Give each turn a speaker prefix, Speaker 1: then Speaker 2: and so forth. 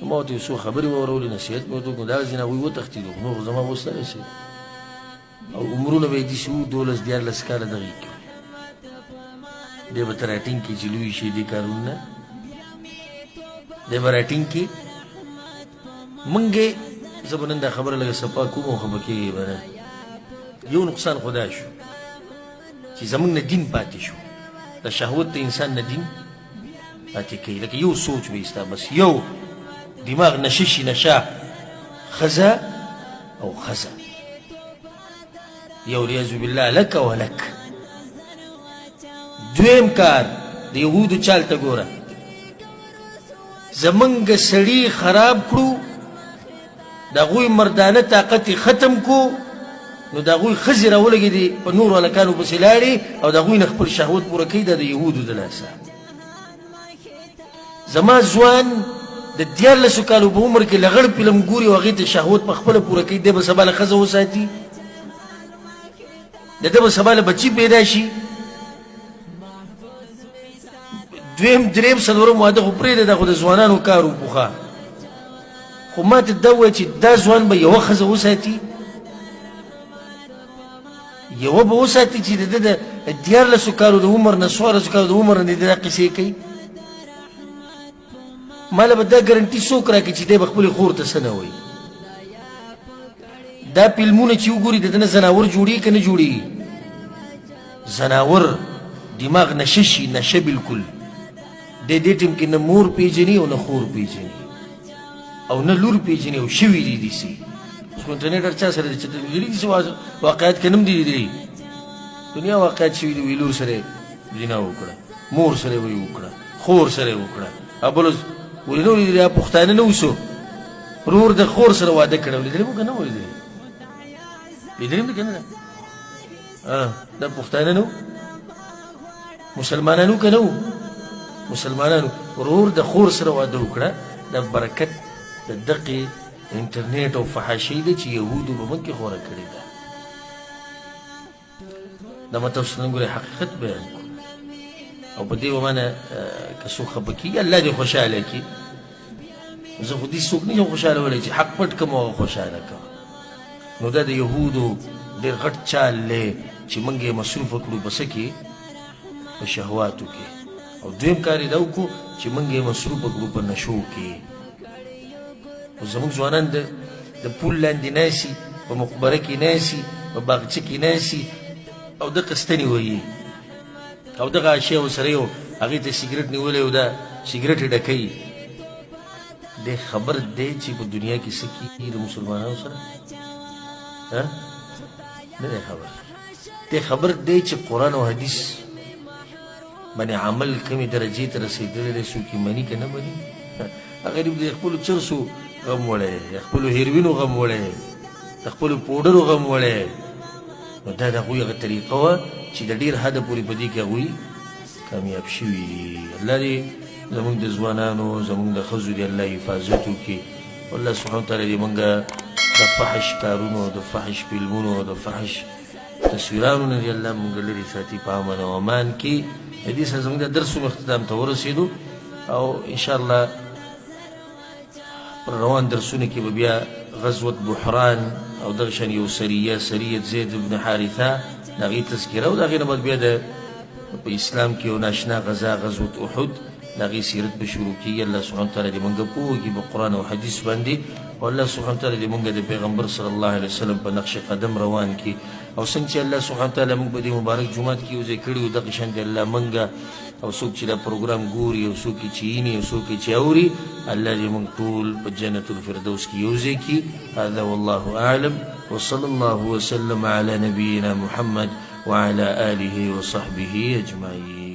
Speaker 1: ما ورته یو څو خبرې واورولې نصیحت مې ورته وکړو دغسې نه هغوی وتښتېدو نور زما به اوس دغسې او عمرونه به یې داسې وو 12-14 کاله دغې کې دی به ته راټینګ کړي چې لوی شي دې کارونه نه دی به راټینګ کړي موږ یې زه به نن دا خبره لږه صفا کوم او ښه به کېږي به نه یو نقصان خو دا شو چې زموږ نه دین پاتې شو د شهوت د انسان نه دین پاتې کوي لکه یو سوچ به ستا بس یو دماغ نشه شي نشه ښځه او ښځه یو ریاض بالله لک ولک دویم کار د یهودو چال ته ګوره زمونږ سړي خراب کړو د هغوی مردانه طاقت یې ختم کو نو د هغوی ښځې راولګېدې په نورو هلکانو پسې لاړې او د هغوی نه خپل شهوت پوره کوي دا د یهودو د لاسه زما ځوان د 14 کالو په عمر کې لغړ فلم ګوري او هغې ته شهوت په خپله پوره کوي دی به سبا له ښځه وساتي د ده به سبا له بچي پیدا شي دویم دریم څلورم واده خو پرېږده دا خو د ځوانانو کار و پخوا خو ما ته دا ووایه چې دا ځوان به یوه ښځه وساتي یوه به وساتي چې د ده د 14 کالو د عمر نه 14 کالو د عمر نه د دا قصې کوي ما له به دا ګرنټي څوک راکړي چې دی به خپلې خور ته څه نه وایي دا فلمونه چې وګوري د ده نه زناور جوړېږي که نه جوړېږي زناور دماغ نشه شي نشه بلکل د دې ټیم کې نه مور پیژني او نه خور پیژني او نه لور پیژني او شوي دي داسې اوس په انټرنېټ هر چا سره دی چې لیدلي دي واقعیت کې نه هم دي لیدلي دنیا واقعیت شوي دي وایي لور سره یې زنا وکړه مور سره یې وایي وکړه خور سره یې وکړه او بل اوس ولې نه ولیدلي پښتانه نه اوسو ورور د خور سره واده کړی لیدلي مو که نه ولیدلي لیدلي مو که نه دا پښتانه نه مسلمانانو که نه وو مسلمانانو ورور د خور سره واده وکړه د برکت د دقې انټرنیټ او فحاشۍ ده چې یهودو به موږ کې خوره کړې ده دا ما تاسو نن ګورئ حقیقت بیان کړو او په دې ومانه که څوک خفه کېږي الله دې خوشحاله کړي زه خو دې څوک نه یم خوشحالولی چې حق پټ کړم او خوشحاله کړم نو دا د یهودو ډېر غټ چال دی چې موږ یې مصروفه کړو په څه کې په شهواتو کې او دویم کار یې دا وکړو چې موږ یې مصروفه کړو په نشو کې او زموږ ځوانان د پول لاندې ناستي په مقبره کې ناستي په باغچه کې ناستي او دغه ستنې وهي او دغه اشیا ورسره یو هغې ته سګرټ نیولی او دا سګرټ یې ډکوي دی خبر دی چې په دنیا کې څه کېږي د مسلمانانو سره نه دی خبر دی خبر دی چې قرآن او حدیث باندې عمل کمې درجې ته رسېدلی دی څوک یې مني که نه مني هغه د خپلو چرسو غم وړی د خپلو هیروینو غم وړی د خپلو پوډرو غم وړی نو دا د هغوی هغه طریقه وه چې د ډېر حده پورې په دې کې هغوی کامیاب شوي دي الله دې زموږ د ځوانانو زموږ د ښځو دې الله حفاظت وکړي والله سبحانه وتعالی دې موږ د فحش کارونو د فحش فلمونو د فحش تصویرانو نه دې الله موږ لرې ساتي په امن او امان کې د دې سره زموږ د درسونو اختتام ته ورسېدو او انشاءالله پر روان درسونه کې به بیا غزوة بحران او دغه شان یو سریه سریة زید بن حارثه د هغې تذکره او د هغې نه بعد بیا د په اسلام کې یو ناشنا غزا غزوة احد د هغې سیرت به شروع کېږي الله سبحانه وتعالی دې موږ پوه کړي په قرآن او حدیث باندې او الله سبحانه وتعالی دې موږ د پیغمبر صلی الله علیه وسلم په نقش قدم روان کړي او څنګه چې الله سبحانه وتعالی موږ په دې مبارک جومات کې یو ځای کړي وو دغه شان دې الله موږ او څوک چې دا پروګرام ګوري او څوک یې چیني او څوک یې چې اوري الله دې موږ ټول په جنت الفردوس کې یو ځای کړي هذا والله اعلم وصلى الله وسلم على نبينا محمد وعلى آله وصحبه أجمعين.